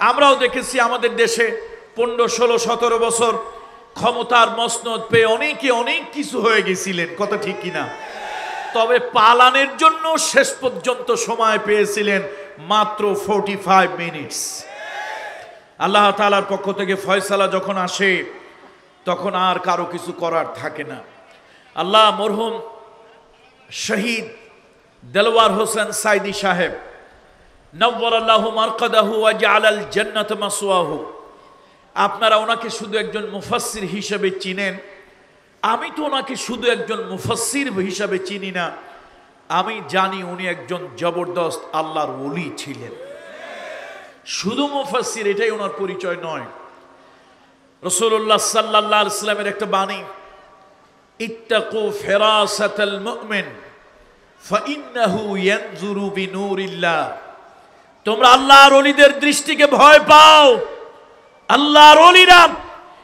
আমরাও দেখেছি আমাদের দেশে 15, 16, 17 বছর ক্ষমতার মসনদ পেয়ে অনেকে অনেক কিছু হয়ে গেছিলেন, কথা ঠিক কিনা? তবে পালানের জন্য শেষ পর্যন্ত সময় পেয়েছিলেন মাত্র 45 মিনিটস। আল্লাহ তাআলার পক্ষ থেকে ফয়সালা যখন আসে তখন আর কারো কিছু করার থাকে না। আল্লাহ মরহুম শহীদ দেলওয়ার হোসেন সাইদি সাহেব নওয়ারাল্লাহু মারকাদাহু ওয়া জাআলাল জান্নাত মাসওয়াহু, আপনারা ওনাকে শুধু একজন মুফাসসির হিসেবে চিনেন। আমি তো ওনাকে শুধু একজন মুফাসসির হিসেবে চিনি না, আমি জানি উনি একজন জবরদস্ত আল্লাহর ওলি ছিলেন। শুধু মুফাসসির এটাই ওনার পরিচয় নয়। রাসূলুল্লাহ সাল্লাল্লাহু আলাইহি ওয়াসাল্লামের একটা বাণী, ইত্তাকু ফিরাসাতাল মুমিন ফাইন্নাহু ইয়ানজুরু বিনূরিল্লাহ, তোমরা আল্লাহর ওলিদের দৃষ্টিকে ভয় পাও। আল্লাহর ওলিরা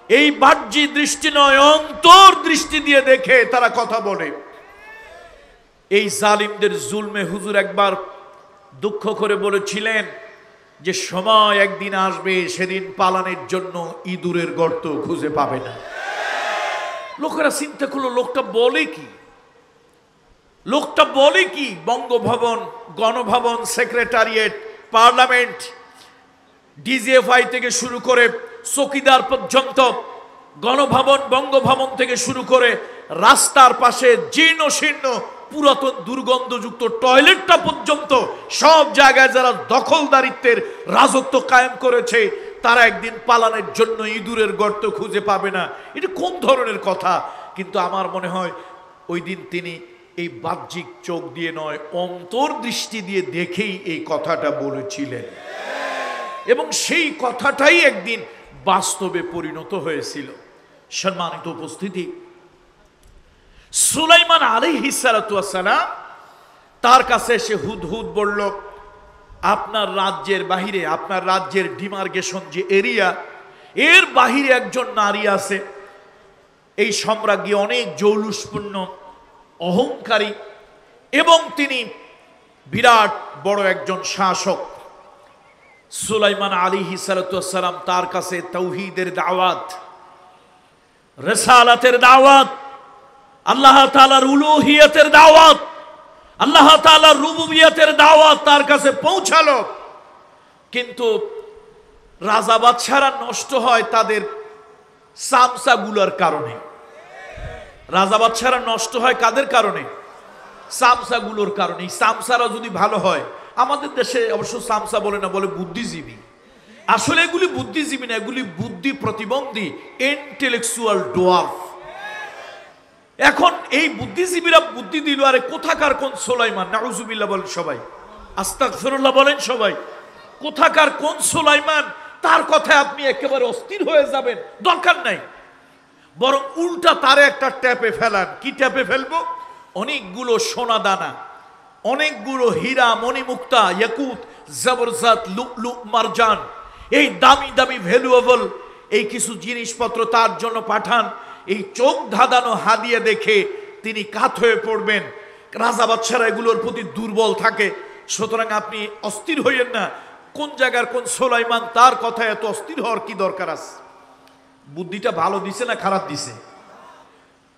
এই বাহ্যিক দৃষ্টি নয়, অন্তর দৃষ্টি দিয়ে দেখে তারা কথা বলে। এই জালিমদের জুলমে হুজুর একবার দুঃখ করে বলেছিলেন যে সময় একদিন আসবে সেদিন পালানের জন্য ইঁদুরের গর্ত খুঁজে পাবে না। লোকেরা চিন্তা করলো লোকটা বলে কি, লোকটা বলে কি? Bangabhaban, Ganabhaban, secretariat, parliament, DGFI থেকে শুরু করে চৌকিদার পর্যন্ত, গণভবন, বঙ্গভবন থেকে শুরু করে রাস্তার পাশে জীর্ণ শীর্ণ পুরাতন দুর্গন্ধযুক্ত টয়লেটটা পর্যন্ত সব জায়গায় যারা দখলদারিত্বের রাজত্ব কায়েম করেছে তারা একদিন পালানের জন্য ইঁদুরের গর্ত খুঁজে পাবে না। এটা কোন ধরনের কথা? কিন্তু আমার মনে হয় ওই দিন তিনি এই বাহ্যিক চোখ দিয়ে নয়, অন্তর্দৃষ্টি দিয়ে দেখেই এই কথাটা বলেছিলেন, এবং সেই কথাটাই একদিন বাস্তবে পরিণত হয়েছিল। সম্মানিত উপস্থিতি, সুলাইমান আলাইহিস সালাতু ওয়াস সালাম তার কাছে এসে হুদহুদ বলল, আপনার রাজ্যের বাহিরে, আপনার রাজ্যের ডিমার্কেশন যে এরিয়া, এর বাহিরে একজন নারী আছে। এই সম্রাজ্ঞী অনেক জৌলুসপূর্ণ, অহংকারী, এবং তিনি বিরাট বড় একজন শাসক। সুলাইমান আলাইহিস সালাতু ওয়াস সালাম তার কাছে তাওহীদের দাওয়াত, রিসালাতের দাওয়াত, আল্লাহ তাআলার উলুহিয়তের দাওয়াত, আল্লাহ তাআলার রুবুবিয়তের দাওয়াত তার কাছে পৌঁছালো। কিন্তু রাজা বাদশারা নষ্ট হয় তাদের সামসাগুলোর কারণে। রাজা বাদশারা নষ্ট হয় কাদের কারণে? সামসাগুলোর কারণে। সামসারা যদি ভালো হয়, আমাদের দেশে অবশ্য সামসা বলে না, বলে বুদ্ধিজীবী। আসলে এগুলি বুদ্ধিজীবী না, এগুলি বুদ্ধি প্রতিবন্ধী, ইন্টেলেকচুয়াল ডোয়ার্ফ। এখন এই বুদ্ধিজীবীরা বুদ্ধি দিল, আরে কোথাকার কোন সুলাইমান, নাউজুবিল্লাহ বলেন সবাই, আস্তাগফিরুল্লাহ বলেন সবাই, কোথাকার কোন সুলাইমান, তার কথায় আপনি একেবারে অস্থির হয়ে যাবেন, দরকার নাই। বরং উল্টা তারে একটা ট্যাপে ফেলান। কি ট্যাপে ফেলবো? অনেকগুলো সোনা দানা, অনেকগুলো হীরা মণিমুক্তা, ইয়াকুত, জবরজত, লু'লু, মারজান, এই দামি দামি ভ্যালুয়েবল এই কিছু জিনিসপত্র তার জন্য পাঠান। এই চোখ ধাঁধানো হাদিয়া দেখে তিনি কাত হয়ে পড়বেন। রাজা বাদশারা এগুলোর প্রতি দুর্বল থাকে, সুতরাং আপনি অস্থির হইয়েন না। কোন জায়গার কোন সুলাইমান, তার কথা এত অস্থির হওয়ার কি দরকার আছে? বুদ্ধিটা ভালো দিছে না খারাপ দিছে?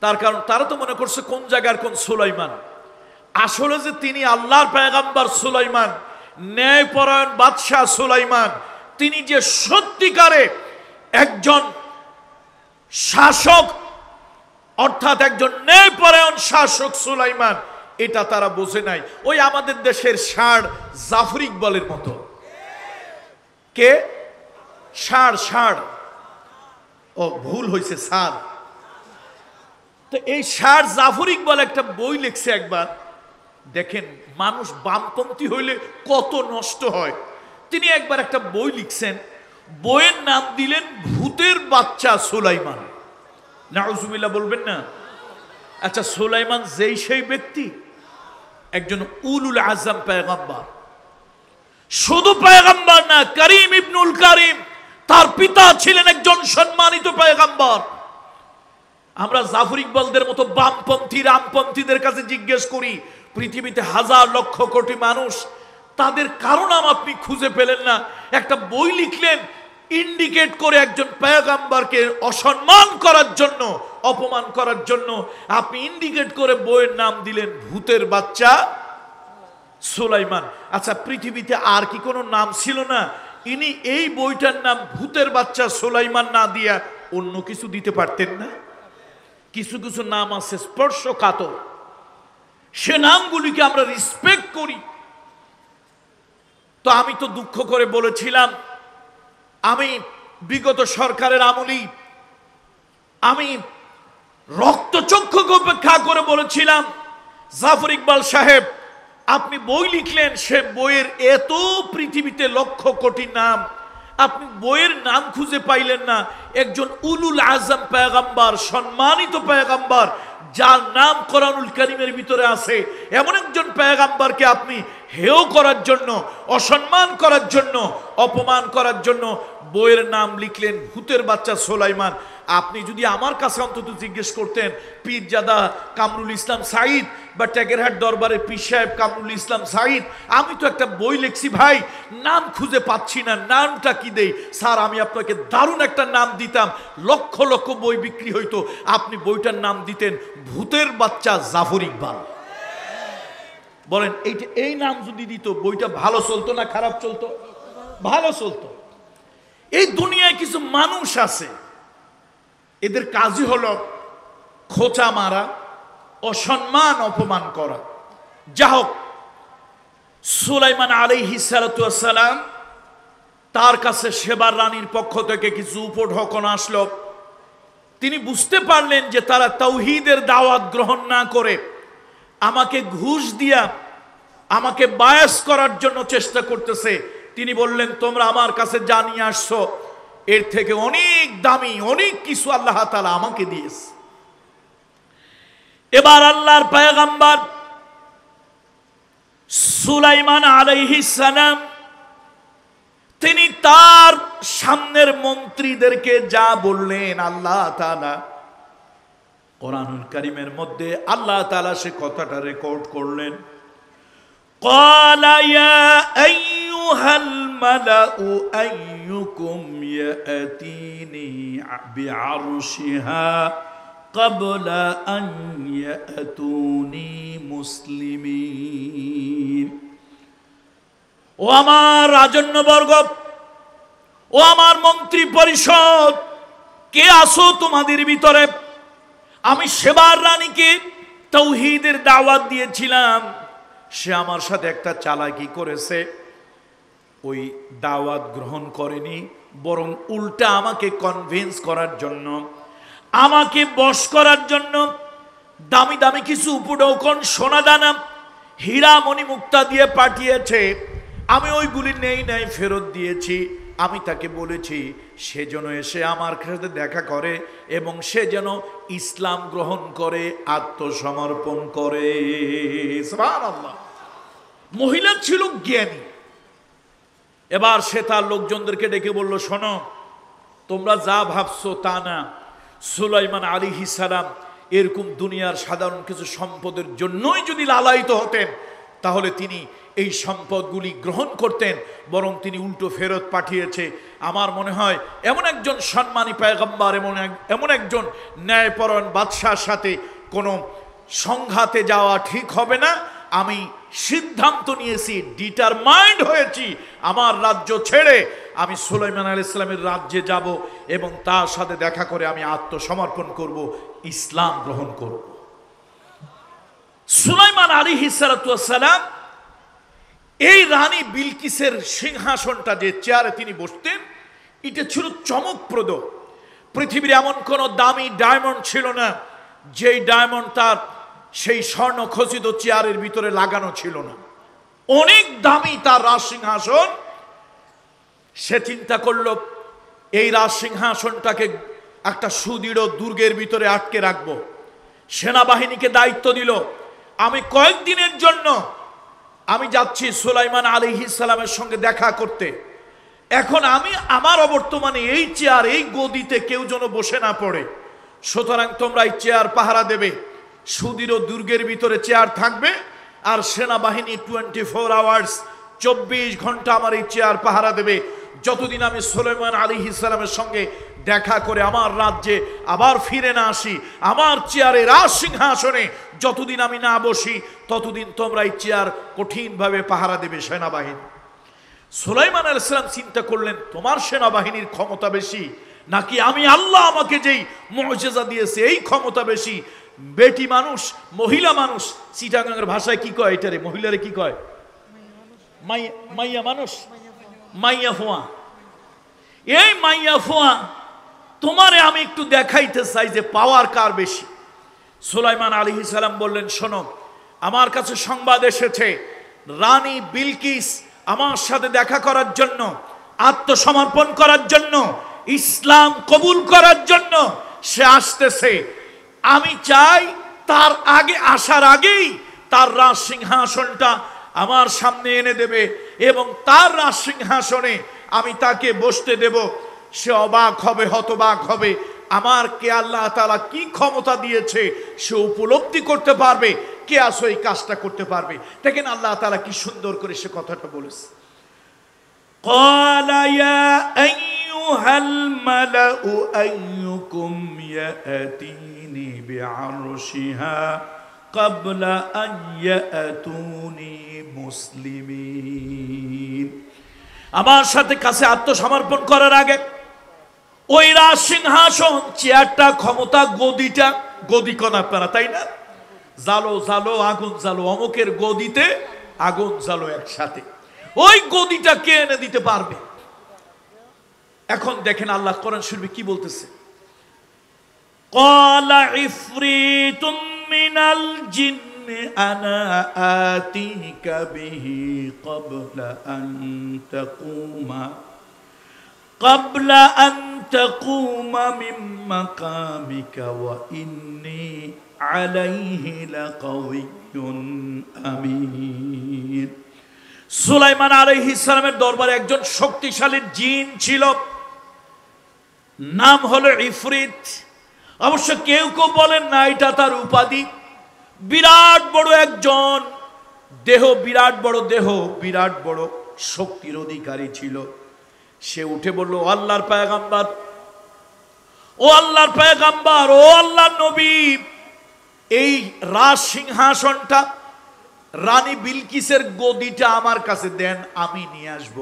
তার কারণ তারা তো মনে করছে কোন জায়গার কোন সুলাইমান। আসলে যে তিনি আল্লাহর পয়গম্বর সুলাইমান, ন্যায়পরায়ণ বাদশাহ সুলাইমান, তিনি যে সত্যিকারে একজন শাসক, অর্থাৎ একজন ন্যায়পরায়ণ শাসক সুলাইমান, এটা তারা বোঝে নাই। ওই আমাদের দেশের ষাঁড় জাফর ইকবালের মতো। কে? ষাঁড়, ষাঁড়, ও ভুল হয়েছে, সার। তো এই ষাঁড় জাফর ইকবাল একটা বই লিখছে একবার, দেখেন মানুষ বামপন্থী হইলে কত নষ্ট হয়। তিনি একবার একটা বই লিখছেন, বইয়ের নাম দিলেন ভূতের বাচ্চা সুলাইমান। নাউজুবিল্লাহ বলবেন না? আচ্ছা, সুলাইমান যেই সেই ব্যক্তি, একজন উলুল আজম পয়গম্বর, শুধু পয়গম্বর না, করিম ইবনুল করিম, তার পিতা ছিলেন একজন সম্মানিত পয়গম্বর। আমরা জাফর ইকবালদের মতো বামপন্থী রামপন্থীদের কাছে জিজ্ঞেস করি, পৃথিবীতে হাজার লক্ষ কোটি মানুষ তাদের কারো নাম আপনি খুঁজে পেলেন না। একটা বই লিখলেন ইন্ডিকেট করে একজন পয়গম্বরকে অসম্মান করার জন্য, অপমান করার জন্য আপনি ইন্ডিকেট করে বইয়ের নাম দিলেন ভূতের বাচ্চা সুলাইমান। আচ্ছা, পৃথিবীতে আর কি কোনো নাম ছিল না? ইনি এই বইটার নাম ভূতের বাচ্চা সুলাইমান না দিয়া অন্য কিছু দিতে পারতেন না? কিছু কিছু নাম আছে স্পর্শকাতর, সে নামগুলিকে আমরা রেসপেক্ট করি। তো আমি তো দুঃখ করে বলেছিলাম, আমি বিগত সরকারের আমলেই আমি রক্তচক্ষু উপেক্ষা করে বলেছিলাম, জাফর ইকবাল সাহেব আপনি বই লিখলেন, সে বইয়ের এত পৃথিবীতে লক্ষ কোটি নাম, আপনি বইয়ের নাম খুঁজে পাইলেন না। একজন উলুল আজম পয়গম্বর, সম্মানিত পয়গম্বর, যার নাম কোরআনুল কারীমের ভিতরে আছে, এমন একজন পয়গম্বরকে আপনি হেয় করার জন্য, অসম্মান করার জন্য, অপমান করার জন্য বইয়ের নাম লিখলেন ভূতের বাচ্চা সুলাইমান। আপনি যদি আমার কাছে অন্তত জিজ্ঞেস করতেন পীরজাদা কামরুল ইসলাম সাঈদ বা টেকেরহাট দরবারের পীর সাহেব কামরুল ইসলাম সাঈদ, আমি তো একটা বই লিখছি ভাই, নাম খুঁজে পাচ্ছি না, নামটা কি দেই? স্যার আমি আপনাকে দারুণ একটা নাম দিতাম, লক্ষ লক্ষ বই বিক্রি হইতো, আপনি বইটার নাম দিতেন ভূতের বাচ্চা জাফর ইকবাল। বলেন এই নাম যদি দিত বইটা ভালো চলতো না খারাপ চলতো? ভালো চলতো। এই দুনিয়ায় কিছু মানুষ আছে, এদের কাজই হলো খোঁচা মারা, অসম্মান অপমান করা। যা হোক, সুলাইমান আলাইহিস সালাতু ওয়াস সালাম, তার কাছে সেবার রানীর পক্ষ থেকে কিছু উপঢৌকন আসলো। তিনি বুঝতে পারলেন যে তারা তাওহীদের দাওয়াত গ্রহণ না করে আমাকে ঘুষ দিয়া আমাকে বায়াস করার জন্য চেষ্টা করতেছে। তিনি বললেন, তোমরা আমার কাছে জানিয়ে আসছো, এর থেকে অনেক দামি অনেক কিছু আল্লাহ তাআলা আমাকে দিয়েছে। এবার আল্লাহর পয়গম্বর সুলাইমান আলাইহিস সালাম তিনি তার সামনের মন্ত্রীদেরকে যা বললেন, আল্লাহ তাআলা কোরআনুল কারীমের মধ্যে আল্লাহ তাআলা সে কথাটা রেকর্ড করলেন। ক্বালা ইয়া আইয়ুহাল মালাউ আইয়ুকুম ইয়াতিনি বিআরশিহা ক্বাবলা আন ইয়াতুনি মুসলিমিন। ও আমার রাজন্যবর্গ, ও আমার মন্ত্রী পরিষদ, কে আসো তোমাদের ভিতরে? আমি সেবার রানীকে তাওহীদের দাওয়াত দিয়েছিলাম, সে আমার সাথে একটা চালাকি করেছে, ওই দাওয়াত গ্রহণ করেনি, বরং উল্টা আমাকে কনভিন্স করার জন্য, আমাকে বশ করার জন্য দামি দামি কিছু উপঢৌকন, সোনা দানা, হীরা মণি মুক্তা দিয়ে পাঠিয়েছে। আমি ওইগুলি নেই নাই, ফেরত দিয়েছি। আমি তাকে বলেছি সে যেন এসে আমার সাথে দেখা করে এবং সে যেন ইসলাম গ্রহণ করে, আত্মসমর্পণ করে। সুবহানাল্লাহ। মহিলা ছিল জ্ঞানী। এবার সে তার লোকজনদেরকে ডেকে বলল, শোনো, তোমরা যা ভাবছো তা না। সুলাইমান আলাইহিস সালাম এরকম দুনিয়ার সাধারণ কিছু সম্পদের জন্যই যদি লালায়িত হতেন, তাহলে তিনি এই সম্পদগুলি গ্রহণ করতেন, বরং তিনি উল্টো ফেরত পাঠিয়েছে। আমার মনে হয় এমন একজন সম্মানী পয়গম্বর, এমন একজন ন্যায়পরায়ণ বাদশার সাথে কোনো সংঘাতে যাওয়া ঠিক হবে না। আমি সিদ্ধান্ত নিয়েছি, ডিটারমাইন্ড হয়েছি, আমার রাজ্য ছেড়ে আমি সুলাইমান আলাইহিস সালামের রাজ্যে যাব এবং তার সাথে দেখা করে আমি আত্মসমর্পণ করব, ইসলাম গ্রহণ করব। সুলাইমান আলাইহিস সালাম এই রানী বিলকিসের সিংহাসনটা, যে চেয়ারে তিনি বসতেন, এটা ছিল চমকপ্রদ। পৃথিবীর এমন কোন দামি ডায়মন্ড ছিল না যেই ডায়মন্ড তার সেই স্বর্ণ খচিত চেয়ারের ভিতরে লাগানো ছিল না। অনেক দামি তার রাজ সিংহাসন। সে চিন্তা করল, এই রাজ সিংহাসনটাকে একটা সুদৃঢ় দুর্গের ভিতরে আটকে রাখবো। সেনাবাহিনীকে দায়িত্ব দিল, আমি কয়েকদিনের জন্য আমি যাচ্ছি সুলাইমান আলাইহিস সালামের সঙ্গে দেখা করতে। এখন আমি আমার অবর্তমানে এই চেয়ার, এই গদিতে কেউ যেন বসে না পড়ে, সুতরাং তোমরা এই চেয়ার পাহারা দেবে। সুদৃঢ় দুর্গের ভিতরে চেয়ার থাকবে, আর সেনাবাহিনী 24 আওয়ার্স 24 ঘন্টা আমার এই চেয়ার পাহারা দেবে। যতদিন আমি সুলাইমান আলাইহিস সালামের সঙ্গে দেখা করে আমার রাজ্যে আবার ফিরে না আসি, আমার চেয়ারে রাজ সিংহাসনে যতদিন আমি না বসি, ততদিন তোমরা এই চেয়ার কঠিনভাবে পাহারা দেবে সেনাবাহিনী। সুলাইমান আলাইহিস সালাম চিন্তা করলেন, তোমার সেনাবাহিনীর ক্ষমতা বেশি নাকি আমি আল্লাহ আমাকে যেই মুআজিজা দিয়েছে এই ক্ষমতা বেশি? বেটি মানুষ, মহিলা মানুষ, চিটাগাঙ্গের ভাষায় কি কয় এটারে? মহিলারে কি কয়? মাইয়া মানুষ, মাইয়া ফোয়া। এই মাইয়া ফোয়া, তোমারে আমি একটু দেখাইতে চাই যে পাওয়ার কার বেশি। সুলাইমান আলাইহিস সালাম বললেন, শোনো, আমার কাছে সংবাদ এসেছে রানী বিলকিস আমার সাথে দেখা করার জন্য, আত্মসমর্পণ করার জন্য, ইসলাম কবুল করার জন্য সে আসতেছে। আমি চাই তার আগে, আসার আগেই তার রাজ সিংহাসনটা আমার সামনে এনে দেবে এবং তার রাজ সিংহাসনে আমি তাকে বসতে দেব। সে অবাক হবে, হতবাক হবে, আমার কে আল্লাহ তাআলা কি ক্ষমতা দিয়েছে সে উপলব্ধি করতে পারবে, কে আসো এই কাজটা করতে পারবে। দেখেন আল্লাহ তাআলা কি সুন্দর করে সে কথাটা বলেছে। قال يا أيها الملأ أيكم يأتيني بعرشها قبل أن يأتوني مسلمين। আমার সাথে কাছে আত্মসমর্পণ করার আগে ওই রাজ সিংহাসন, চেয়ারটা, ক্ষমতা, গদিটা, গদি কোন আপনারা, তাই না? জালো জালো আগুন জালো, অমুকের গদিতে আগুন জালো একসাথে, ওই গদিটা কে এনে দিতে পারবে? এখন দেখেন আল্লাহ কোরআন শরীফে কি বলতেছে। ক্বালা ইফরিতুম মিনাল জিন্নি আনা আতিকা বিহি ক্বাবলা আন তাকুমা মিন মাকামিকা ওয়া ইন্নী আলাইহি লাকাওয়িয়্যুন আমিন। সুলাইমান আলাইহিস সালামের দরবারে একজন শক্তিশালী জিন ছিল, নাম হলো ইফরিত। অবশ্য কেউ কেউ বলেন না এটা তার উপাধি। বিরাট বড় একজন দেহ, বিরাট বড় দেহ, বিরাট বড় শক্তির অধিকারী ছিল। সে উঠে বলল, আল্লাহর পয়গম্বর, ও আল্লাহর পয়গম্বর, ও আল্লাহর নবী, এই রাজ সিংহাসনটা, রানী বিলকিসের গদিটা আমার কাছে দেন, আমি নিয়ে আসব।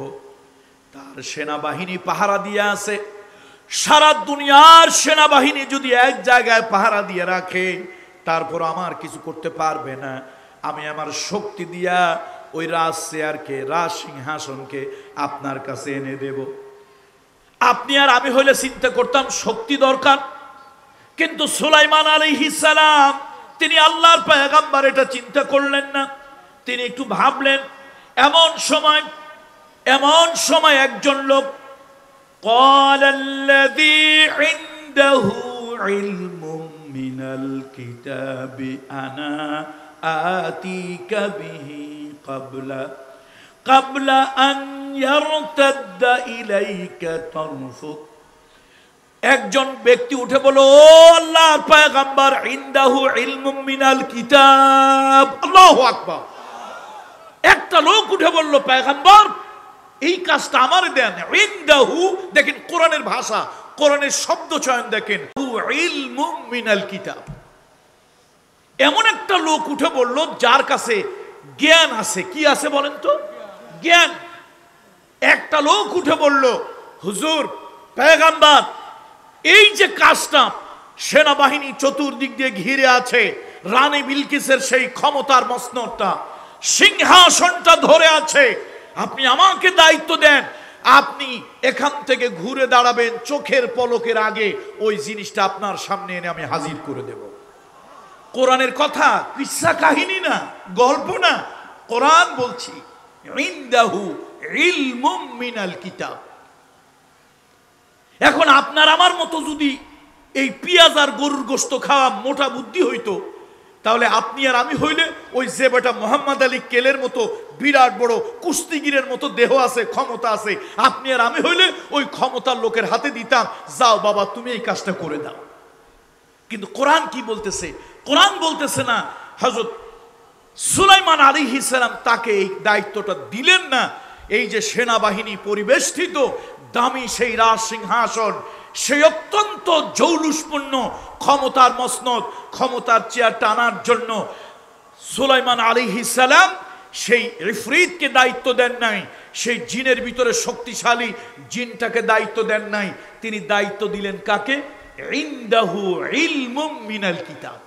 তার সেনাবাহিনী পাহারা দিয়ে আছে। সারা দুনিয়ার সেনাবাহিনী যদি এক জায়গায় পাহারা দিয়ে রাখে, তারপর আমার কিছু করতে পারবে না। আমি আমার শক্তি দিয়া ওই রাজ চেয়ারকে, রাজ সিংহাসনকে আপনার কাছে এনে দেব। আপনি আর আমি হইলে চিন্তা করতাম শক্তি দরকার, কিন্তু সুলাইমান আলাইহিস সালাম তিনি আল্লাহর পয়গম্বর এটা চিন্তা করলেন না। তিনি একটু ভাবলেন। এমন সময় একজন লোক, ক্বালাল্লাযী ইনদাহু ইলমুম মিনাল কিতাবি আনা আতিকা বিহি ক্বাবলা আন ইয়ারতাদ্দা ইলাইকা তারফুক। একজন ব্যক্তি উঠে বলল, ও আল্লাহর পয়গম্বর, ইনদাহু ইলমুম মিনাল কিতাব। আল্লাহু আকবার। একটা লোক উঠে বলল, পয়গম্বর এই কাজটা আমার দেন। ইনদাহু, দেখেন কোরআনের ভাষা, কোরআনের শব্দ চয়ন দেখেন, ইলমুম মিনাল কিতাব। এমন একটা লোক উঠে বলল যার কাছে জ্ঞান আছে। কি আছে বলেন তো? জ্ঞান। একটা লোক উঠে বলল, হুজুর, পয়গম্বর, এই যে কাজটা, সেনাবাহিনী চতুর্দিক দিয়ে ঘিরে আছে, রানী বিলকিসের সেই ক্ষমতার মসনদটা, সিংহাসনটা ধরে আছে, আপনি আমাকে দায়িত্ব দেন, আপনি এখান থেকে ঘুরে দাঁড়াবেন, চোখের পলকের আগে ওই জিনিসটা আপনার সামনে এনে আমি হাজির করে দেব। কোরআনের কথা, কিসসা কাহিনী না, গল্প না, কোরআন বলছি। ইনদাহু ইলমুম মিনাল কিতাব। এখন আপনার আমার মতো যদি এই পেঁয়াজ আর গরুর গোশত খাওয়া মোটা বুদ্ধি হইতো, তাহলে আপনি আর আমি হইলে ওই যে বেটা মোহাম্মদ আলী কেলের মতো বিরাট বড় কুস্তিগিরের মতো দেহ আছে, ক্ষমতা আছে, আপনি আর আমি হইলে ওই ক্ষমতার লোকের হাতে দিতাম, যাও বাবা তুমি এই কাজটা করে দাও। কিন্তু কোরআন কি বলতেছে? কোরআন বলতেছে না হযরত সুলাইমান আলাইহিস সালাম তাকে এই দায়িত্বটা দিলেন না। এই যে সেনাবাহিনী পরিবেষ্টিত দামি সেই রাজ সিংহাসন, সেই অত্যন্ত জৌলুসপূর্ণ ক্ষমতার মসনদ, ক্ষমতার চেয়ার টানার জন্য সুলাইমান আলাইহিস সালাম সেই ইফরিতকে দায়িত্ব দেন নাই, সেই জিনের ভিতরে শক্তিশালী জিনটাকে দায়িত্ব দেন নাই। তিনি দায়িত্ব দিলেন কাকে? ইনদাহু ইলমুম মিনাল কিতাব,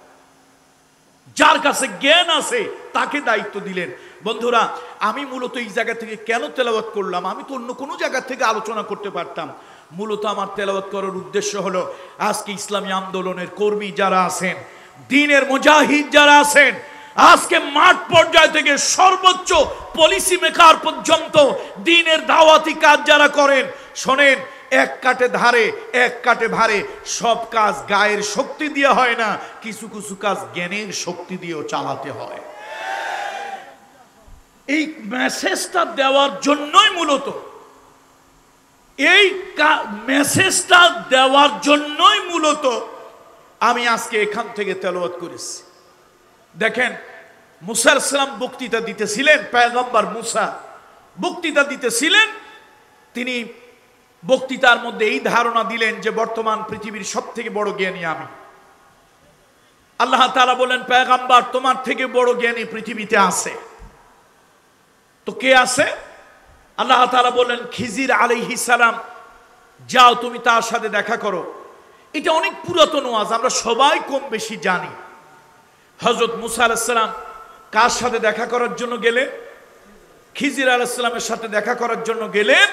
যার কাছে জ্ঞান আছে তাকে দায়িত্ব দিলেন। বন্ধুরা, আমি মূলত এই জায়গা থেকে কেন তেলাওয়াত করলাম? আমি তো অন্য কোনো জায়গা থেকে আলোচনা করতে পারতাম। মূলত আমার তেলাওয়াত করার উদ্দেশ্য হলো আজকে ইসলামী আন্দোলনের কর্মী যারা আছেন, দ্বীনের মুজাহিদ যারা আছেন, আজকে মাঠ পর্যায় থেকে সর্বোচ্চ পলিসি মেকার পর্যন্ত দ্বীনের দাওয়াতি কাজ যারা করেন, শোনেন, এক কাটে ধারে এক কাটে ভারে, সব কাজ গায়ের শক্তি দিয়ে হয় না, কিছু কিছু কাজ জ্ঞানের শক্তি দিয়েও চালাতে হয়। এই মেসেজটা দেওয়ার জন্যই মূলত, এই মেসেজটা দেওয়ার জন্যই মূলত আমি আজকে এখান থেকে তেলাওয়াত করেছি। দেখেন, মুসা আলাইহিস সালাম বক্তৃতা দিতেছিলেন, পয়গম্বর মুসা বক্তৃতা দিতেছিলেন। তিনি বক্তৃতার মধ্যে এই ধারণা দিলেন যে বর্তমান পৃথিবীর সবথেকে বড় জ্ঞানী আমি। আল্লাহ তাআলা বলেন, পয়গম্বর, তোমার থেকে বড় জ্ঞানী পৃথিবীতে আছে। তো কে আছে? আল্লাহ তাআলা বলেন, খিজির আলাইহিস সালাম, যাও তুমি তার সাথে দেখা করো। এটা অনেক পুরাতন ওয়াজ, আমরা সবাই কম বেশি জানি। হযরত মুসা আলাইহিস সালাম কার সাথে দেখা করার জন্য গেলেন? খিজির আলাইহিস সালামের সাথে দেখা করার জন্য গেলেন।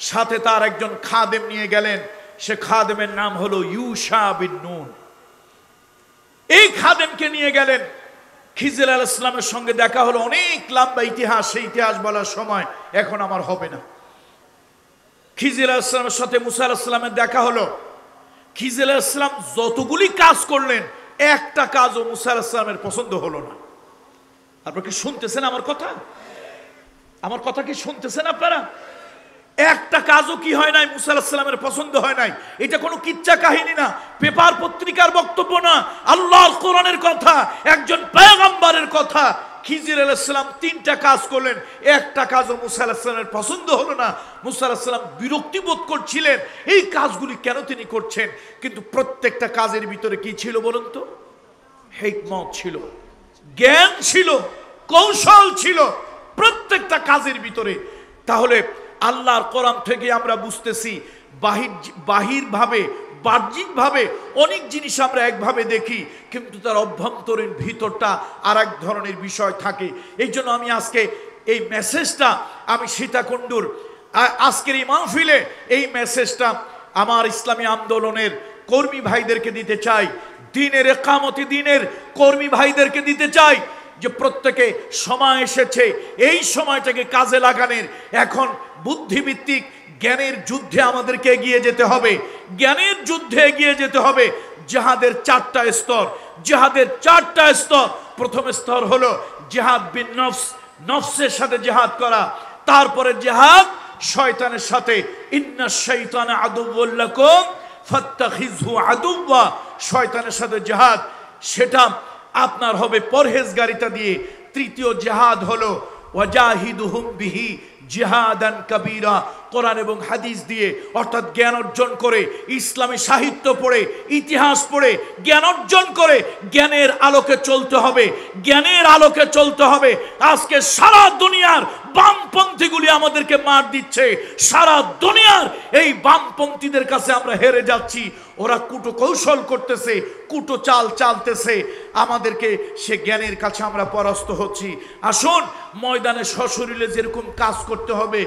সাথে তার একজন খাদেম নিয়ে গেলেন, সে খাদেমের নাম হলো ইউশা বিন নুন। এই খাদেমকে নিয়ে গেলেন, খিজির আলাইহিস সালামের সঙ্গে দেখা হলো। অনেক লম্বা ইতিহাস, সেই ইতিহাস বলার সময় এখন আমার হবে না। খিজির আলাইহিস সালামের সাথে মুসা আলাইহিস সালামের দেখা হলো। খিজির আলাইহিস সালাম যতগুলি কাজ করলেন, একটা কাজও মুসা আলাইহিস সালামের পছন্দ হলো না। আপনারা কি শুনতেছেন আমার কথা? আমার কথা কি শুনতেছেন আপনারা? একটা কাজও কি হয় নাই, মুসা আলাইহিস সালামের পছন্দ হয় নাই। এটা কোনো কিচ্ছা কাহিনী না, পেপার পত্রিকার বক্তব্য না, আল্লাহর কোরআনের কথা, একজন পয়গম্বরের কথা। খিজির আলাইহিস সালাম তিনটা কাজ করলেন, একটা কাজও মুসা আলাইহিস সালামের পছন্দ হলো না। মুসা আলাইহিস সালাম বিরক্তি বোধ করছিলেন এই কাজগুলি কেন তিনি করছেন। কিন্তু প্রত্যেকটা কাজের ভিতরে কি ছিল বলুন তো? হিকমত ছিল, জ্ঞান ছিল, কৌশল ছিল প্রত্যেকটা কাজের ভিতরে। তাহলে আল্লাহর কোরআন থেকে আমরা বুঝতেছি বাহিরভাবে, বাহ্যিকভাবে অনেক জিনিস আমরা একভাবে দেখি, কিন্তু তার অভ্যন্তরীণ ভিতরটা আর এক ধরনের বিষয় থাকে। এই জন্য আমি আজকে এই মেসেজটা, আমি সীতাকুণ্ডুর আজকের এই মাহফিলে এই মেসেজটা আমার ইসলামী আন্দোলনের কর্মী ভাইদেরকে দিতে চাই, দ্বীনের ইকামতি দ্বীনের কর্মী ভাইদেরকে দিতে চাই যে প্রত্যেকে সময় এসেছে এই সময়টাকে কাজে লাগানোর। এখন বুদ্ধিভিত্তিক জ্ঞানের যুদ্ধে আমাদেরকে এগিয়ে যেতে হবে, জ্ঞানের যুদ্ধে এগিয়ে যেতে হবে। জিহাদের চারটা স্তর, জিহাদের চারটা স্তর। প্রথম স্তর হলো জিহাদ বিন নফস, নফসের সাথে জিহাদ করা। তারপরে জিহাদ শয়তানের সাথে, ইন্নাশ শাইতানা আদুউল লাকুম ফাত্তাখিযহু আদুওয়া। শয়তানের সাথে জিহাদ, সেটা আপনার হবে পরহেজগারিতা দিয়ে। তৃতীয় জিহাদ হলো ওয়াজাহিদুহুম বিহি জিহাদান কাবীরা, কোরআন এবং হাদিস দিয়ে, অর্থাৎ জ্ঞান অর্জন করে, ইসলামী সাহিত্য পড়ে, ইতিহাস পড়ে জ্ঞান অর্জন করে জ্ঞানের আলোকে চলতে হবে, জ্ঞানের আলোকে চলতে হবে। আজকে সারা দুনিয়ার বামপন্থীগুলি আমাদেরকে মার দিচ্ছে, সারা দুনিয়ার এই বামপন্থীদের কাছে আমরা হেরে যাচ্ছি। ওরা কুটো কৌশল করতেছে, কুটো চাল চালতেছে, আমাদেরকে সে জ্ঞানের কাছে আমরা পরাস্ত হচ্ছি। আসুন, ময়দানে সশরীরে যেরকম কাজ করতে হবে,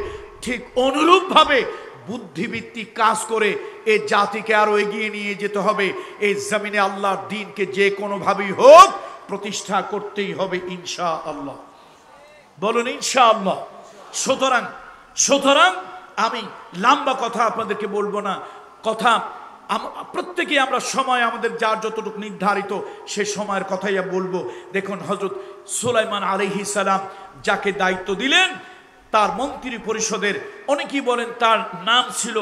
ঠিক অনুরূপভাবে বুদ্ধিভিত্তিক কাজ করে এই জাতিকে আরো এগিয়ে নিয়ে যেতে হবে। এই জমিনে আল্লাহর দ্বীনকে যে কোনোভাবেই হোক প্রতিষ্ঠা করতেই হবে ইনশাআল্লাহ। বলুন ইনশাআল্লাহ। সুতরাং আমি লম্বা কথা আপনাদেরকে বলবো না, কথা প্রত্যেকে আমরা সময় আমাদের যার যতটুকু নির্ধারিত সে সময়ের কথাই বলবো। দেখুন, হযরত সুলাইমান আলাইহিস সালাম যাকে দায়িত্ব দিলেন, তার মন্ত্রী পরিষদের, অনেকেই বলেন তার নাম ছিল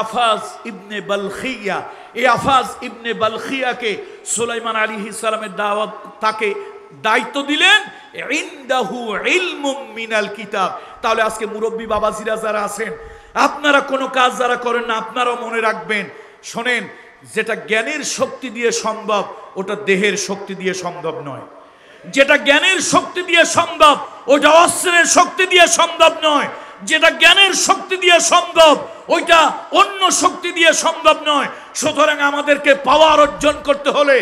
আফাজ ইবনে বালখিয়া। এই আফাজ ইবনে বালখিয়াকে সুলাইমান আলাইহিস সালামের দাওয়াত, তাকে দায়িত্ব দিলেন ইনদাহু ইলমুম মিনাল কিতাব। তাহলে আজকে মুরব্বী বাবাজিরা যারা আছেন, আপনারা কোনো কাজ যারা করেন না, আপনারাও মনে রাখবেন, শোনেন, যেটা জ্ঞানের শক্তি দিয়ে সম্ভব ওটা দেহের শক্তি দিয়ে সম্ভব নয়। যেটা জ্ঞানের শক্তি দিয়ে সম্ভব ওটা অস্ত্রের শক্তি দিয়ে সম্ভব নয়। যেটা জ্ঞানের শক্তি দিয়ে সম্ভব ওইটা অন্য শক্তি দিয়ে সম্ভব নয়। সুতরাং আমাদেরকে পাওয়ার অর্জন করতে হলে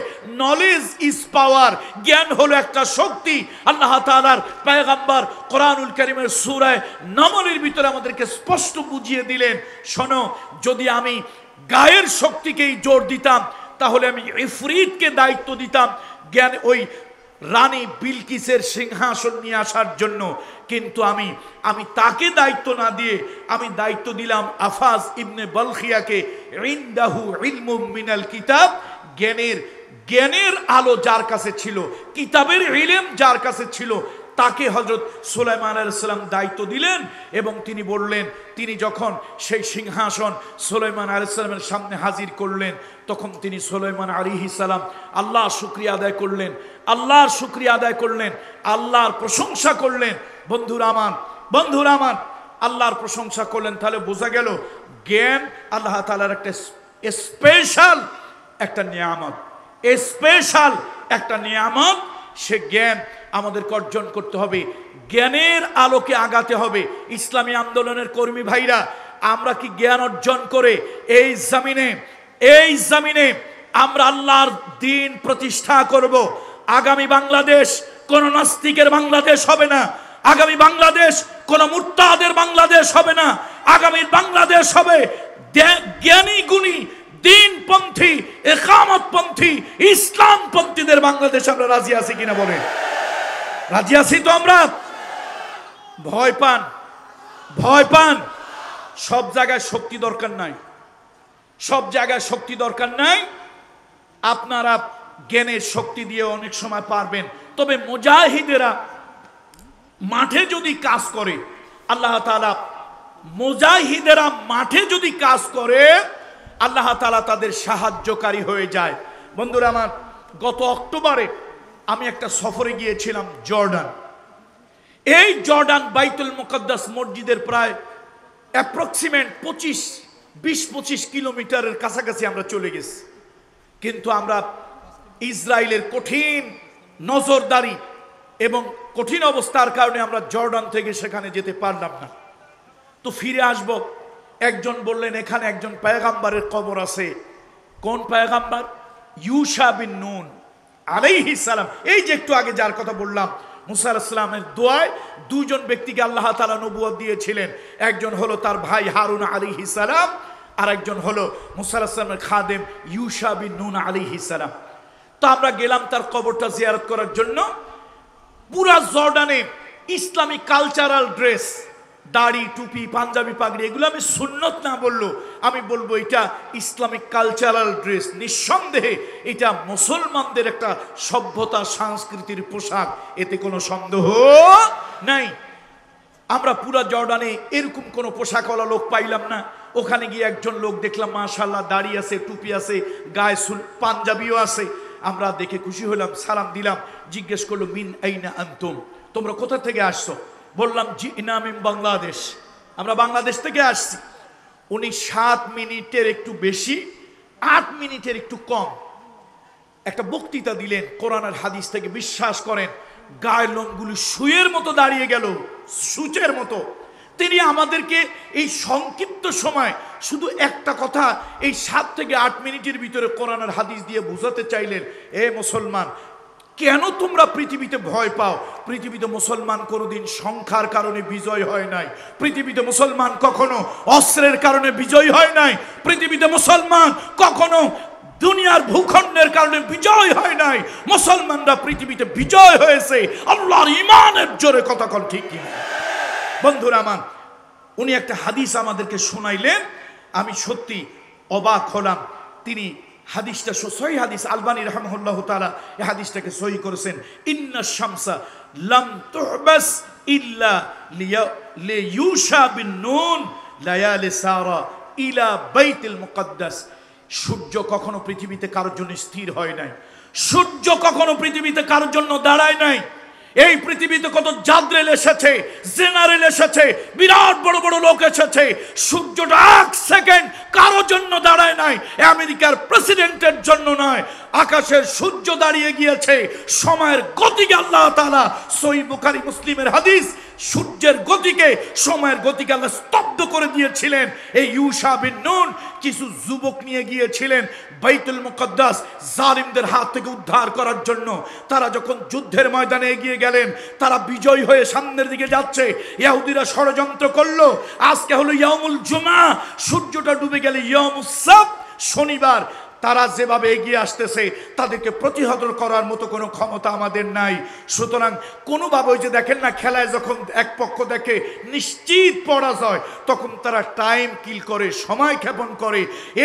নলেজ ইজ পাওয়ার, জ্ঞান হলো একটা শক্তি। আল্লাহ তাআলার পয়গম্বর কোরআনুল কারীমের সূরা নামলের ভিতরে আমাদেরকে স্পষ্ট বুঝিয়ে দিলেন, শোনো, যদি আমি গায়ের শক্তিকেই জোর দিতাম তাহলে আমি ইফরিতকে দায়িত্ব দিতাম জ্ঞান ওই রানী বিলকিসের সিংহাসন নিয়ে আসার জন্য, কিন্তু আমি তাকে দায়িত্ব না দিয়ে আমি দায়িত্ব দিলাম আফাজ ইবনে বলখিয়াকে। ইনদাহু ইলমুম মিনাল কিতাব, জ্ঞানের আলো যার কাছে ছিল, কিতাবের ইলম যার কাছে ছিল, তাকে হযরত সুলাইমান আলাইহিস সালাম দায়িত্ব দিলেন। এবং তিনি বললেন, তিনি যখন সেই সিংহাসন সুলাইমান আলাইহিস সালামের সামনে হাজির করলেন, তখন তিনি সুলাইমান আলাইহিস সালাম আল্লাহর শুকরিয়া আদায় করলেন, আল্লাহর শুকরিয়া আদায় করলেন, আল্লাহর প্রশংসা করলেন। বন্ধুরা আমার, আল্লাহর প্রশংসা করলেন। তাহলে বোঝা গেল জ্ঞান আল্লাহ তাআলার একটা স্পেশাল একটা নিয়ামত, স্পেশাল একটা নিয়ামত। সে জ্ঞান আমাদেরকে অর্জন করতে হবে, জ্ঞানের আলোকে আগাতে হবে। ইসলামী আন্দোলনের কর্মী ভাইরা, আমরা কি জ্ঞান অর্জন করে এই জমিনে আমরা আল্লাহর দ্বীন প্রতিষ্ঠা করব? আগামী বাংলাদেশ কোন নাস্তিকের বাংলাদেশ হবে না, আগামী বাংলাদেশ কোন মুরতাদের বাংলাদেশ হবে না, আগামী বাংলাদেশ হবে জ্ঞানী গুণী দ্বীনপন্থী ইকামতপন্থী ইসলামপন্থীদের বাংলাদেশ। আমরা রাজি আছি কিনা বলেন? রাজি আছি তো আমরা? ভয় পান, সব জায়গায় শক্তি দরকার নাই, সব জায়গায় শক্তি দরকার নাই। আপনারা জ্ঞানের শক্তি দিয়ে অনেক সময় পারবেন। তবে মুজাহিদেরা মাঠে যদি কাজ করে, আল্লাহ তাআলা মুজাহিদেরা মাঠে যদি কাজ করে, আল্লাহ তাআলা তাদের সাহায্যকারী হয়ে যায়। বন্ধুরা আমার, গত অক্টোবরে আমি একটা সফরে গিয়েছিলাম জর্ডান। এই জর্ডান বাইতুল মুকদ্দাস মসজিদের প্রায় অ্যাপ্রক্সিমেট 20-25 কিলোমিটারের কাছাকাছি আমরা চলে গেছি। কিন্তু আমরা ইসরায়েলের কঠিন নজরদারি এবং কঠিন অবস্থার কারণে আমরা জর্ডান থেকে সেখানে যেতে পারলাম না। তো ফিরে আসব, একজন বললেন এখানে একজন পয়গম্বরের কবর আছে। কোন পয়গম্বর? ইউশা বিন নুন আলাইহিস সালাম। এই যে একটু আগে যার কথা বললাম, মুসা আলাইহিস সালামের দোয়ায় দুইজন ব্যক্তিকে আল্লাহ তাআলা নবুয়ত দিয়েছিলেন। একজন হলো তার ভাই হারুন আলাইহিস সালাম, আর একজন হলো মুসা আলাইহিস সালামের খাদেম ইউশা বিন নুন আলাইহিস সালাম। তো আমরা গেলাম তার কবরটা জিয়ারত করার জন্য। পুরা জর্ডানে ইসলামিক কালচারাল ড্রেস, দাড়ি, টুপি, পাঞ্জাবি, পাগড়ি, এগুলো আমি সুন্নত না বললো, আমি বলবো এটা ইসলামিক কালচারাল ড্রেস। নিঃসন্দেহে এটা মুসলমানদের একটা সভ্যতা সংস্কৃতির পোশাক, এতে কোনো সন্দেহ নাই। আমরা পুরা জর্ডানে এরকম কোনো পোশাকওয়ালা লোক পাইলাম না। ওখানে গিয়ে একজন লোক দেখলাম, মাশাআল্লাহ, দাড়ি আছে, টুপি আছে, গায়ে পাঞ্জাবিও আছে। আমরা দেখে খুশি হলাম, সালাম দিলাম। জিজ্ঞেস করলো, মিন আইনা আনতুম, তোমরা কোথা থেকে আসছো? বললাম, জিনা মিন বাংলাদেশ, আমরা বাংলাদেশ থেকে আসছি। উনি 7 মিনিটের একটু বেশি, 8 মিনিটের একটু কম একটা বক্তৃতা দিলেন কোরআনের হাদিস থেকে। বিশ্বাস করেন, গায়ের লোমগুলো সুয়ের মতো দাঁড়িয়ে গেল, সূচের মতো। তিনি আমাদেরকে এই সংক্ষিপ্ত সময় শুধু একটা কথা এই 7 থেকে 8 মিনিটের ভিতরে কোরআনের হাদিস দিয়ে বুঝাতে চাইলেন, এ মুসলমান, কেন তোমরা পৃথিবীতে ভয় পাও? পৃথিবীতে মুসলমান কোনোদিন সংখ্যার কারণে বিজয় হয় নাই, পৃথিবীতে মুসলমান কখনো অস্ত্রের কারণে বিজয় হয় নাই, পৃথিবীতে মুসলমান কখনো দুনিয়ার ভূখণ্ডের কারণে বিজয় হয় নাই। মুসলমানরা পৃথিবীতে বিজয় হয়েছে আল্লাহর ঈমানের জোরে। কথা কোন ঠিক কিনা? বন্ধুরা আমার, উনি একটা হাদিস আমাদেরকে শোনাইলেন, আমি সত্যি অবাক হলাম। তিনি হাদিসটা সহিহ হাদিস, আলবানী রাহিমাহুল্লাহু তাআলা এই হাদিসটাকে সহিহ করেছেন। ইন্না শামসা লাম তুহবাস ইল্লা লিইউশা বিন নুন লায়ালি সারা ইলা বাইতুল মুকদ্দাস। সূর্য কখনো পৃথিবীতে কারোর জন্য স্থির হয় নাই, সূর্য কখনো পৃথিবীতে কারোর জন্য দাঁড়ায় নাই। এই পৃথিবীতে কত জাদরেল এসেছে, জেনারেল এসেছে, বিরাট বড় বড় লোক এসেছে, সূর্যটা এক সেকেন্ড কারোর জন্য দাঁড়ায় নাই। আমেরিকার প্রেসিডেন্টের জন্য নয়, আকাশের সূর্য দাঁড়িয়ে গিয়েছে সময়ের গতিকে। আল্লাহ তাআলা সহিহ বুখারী মুসলিমের হাদিস, সূর্যের গতিকে, সময়ের গতিকে আল্লাহ স্তব্ধ করে দিয়েছিলেন। এই ইউশা বিন নুন কিছু যুবক নিয়ে গিয়েছিলেন বাইতুল মুকদ্দাস জালিমদের হাত থেকে উদ্ধার করার জন্য। তারা যখন যুদ্ধের ময়দানে এগিয়ে গেলেন, তারা বিজয় হয়ে সামনের দিকে যাচ্ছে, ইহুদিরা ষড়যন্ত্র করলো। আজকে হলো ইয়াউমুল জুমা, সূর্যটা ডুবে গেলে ইয়াউমুস সাbt, শনিবার। তারা যেভাবে এগিয়ে আসতেছে তাদেরকে প্রতিহত করার মতো কোনো ক্ষমতা আমাদের নাই। সুতরাং কোনোভাবে ওই যে দেখেন না, খেলায় যখন এক পক্ষ দেখে নিশ্চিত পরাজয়, তখন তারা টাইম কিল করে, সময় ক্ষেপণ করে।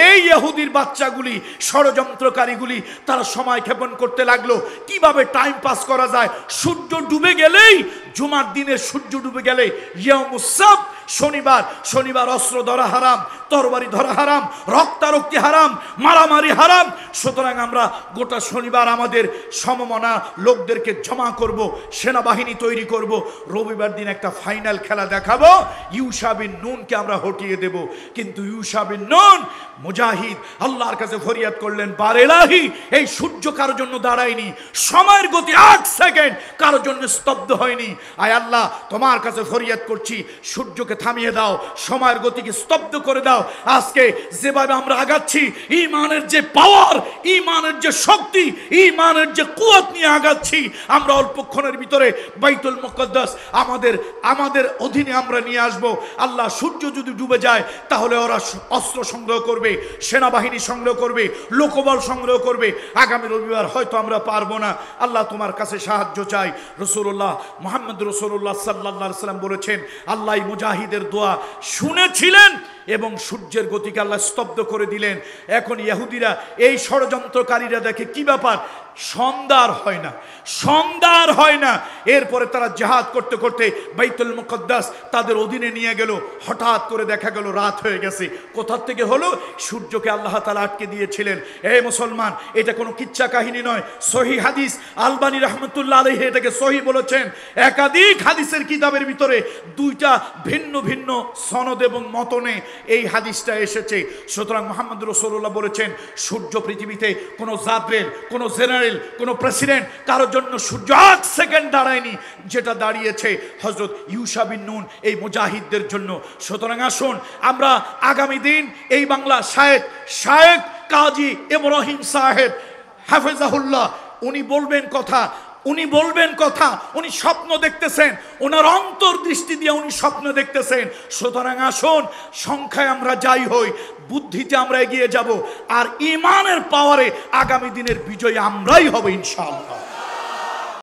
এই ইহুদির বাচ্চাগুলি, ষড়যন্ত্রকারীগুলি, তারা সময় ক্ষেপণ করতে লাগলো কিভাবে টাইম পাস করা যায়। সূর্য ডুবে গেলেই, জুমার দিনে সূর্য ডুবে গেলে ইয়াউমুস সাbt, শনিবার, শনিবার অস্ত্র ধরা হারাম, তরবারি ধরা হারাম, রক্তারক্তি হারাম, মারামারি হারাম। সুতরাং আমরা গোটা শনিবার আমাদের সমমনা লোকদেরকে জমা করব, সেনাবাহিনী তৈরি করব, রবিবার দিন একটা ফাইনাল খেলা দেখাবো, ইউশা বিন নুনকে আমরা হটিয়ে দেব। কিন্তু ইউশা বিন নুন মুজাহিদ আল্লাহর কাছে ফরিয়াদ করলেন, বার ইলাহি, এই সূর্য কারোর জন্য দাঁড়ায়নি, সময়ের গতি 8 সেকেন্ড কারোর জন্য স্তব্ধ হয়নি। আয় আল্লাহ, তোমার কাছে ফরিয়াদ করছি, সূর্যকে থামিয়ে দাও, সময়ের গতিকে স্তব্ধ করে দাও। আজকে যেভাবে আমরা আগাচ্ছি, ঈমানের যে পাওয়ার, ঈমানের যে শক্তি, ঈমানের যে কুওয়াত নিয়ে আগাচ্ছি, আমরা অল্পক্ষণের ভিতরে বাইতুল মুকদ্দাস আমাদের অধীনে আমরা নিয়ে আসব। আল্লাহ, সূর্য যদি ডুবে যায় তাহলে ওরা অস্ত্র সংগ্রহ করবে, সেনাবাহিনী সংগ্রহ করবে, লোকবল সংগ্রহ করবে। আগামী রবিবার হয়তো আমরা পারবো না। আল্লাহ, তোমার কাছে সাহায্য চাই। রাসূলুল্লাহ মুহাম্মদ রাসূলুল্লাহ সাল্লাল্লাহু আলাইহি ওয়াসাল্লাম বলেছেন, আল্লাহ মুজাহিদের দোয়া শুনেছিলেন এবং সূর্যের গতিকে আল্লাহ স্তব্ধ করে দিলেন। এখন ইহুদিরা, এই ষড়যন্ত্রকারীরা দেখে কি ব্যাপার, সন্ধ্যার হয় না, সন্ধ্যার হয় না। এরপরে তারা জিহাদ করতে করতে বাইতুল মুকদ্দাস তাদের অধীনে নিয়ে গেল। হঠাৎ করে দেখা গেল রাত হয়ে গেছে। কোথা থেকে হলো? সূর্যকে আল্লাহ তাআলা আটকে দিয়েছিলেন। এই মুসলমান, এটা কোনো কিচ্ছা কাহিনী নয়, সহিহ হাদিস। আলবানী রাহমাতুল্লাহ আলাইহি এটাকে সহিহ বলেছেন। একাধিক হাদিসের কিতাবের ভিতরে দুইটা ভিন্ন ভিন্ন সনদ এবং মতনে এই হাদিসটা এসেছে। সুতরাং মুহাম্মদ রাসূলুল্লাহ বলেছেন, সূর্য পৃথিবীতে কোনো জাদরেল, কোনো জেনারেল, কোনো প্রেসিডেন্ট কারোর জন্য সূর্য 8 সেকেন্ড দাঁড়ায়নি, যেটা দাঁড়িয়েছে হযরত ইউশা বিন নুন এই মুজাহিদদের জন্য। সুতরাং আসুন আমরা আগামী দিন এই বাংলা শায়েখ কাজী ইব্রাহিম সাহেব হাফেজাহুল্লাহ, উনি বলবেন কথা, উনি স্বপ্ন দেখতেছেন, ওনার অন্তর্দৃষ্টি দিয়ে উনি স্বপ্ন দেখতেছেন। সুতরাং আসুন, সংখ্যায় আমরা যাই হই, বুদ্ধিতে আমরা এগিয়ে যাব, আর ঈমানের পাওয়ারে আগামী দিনের বিজয়ী আমরাই হব ইনশাআল্লাহ।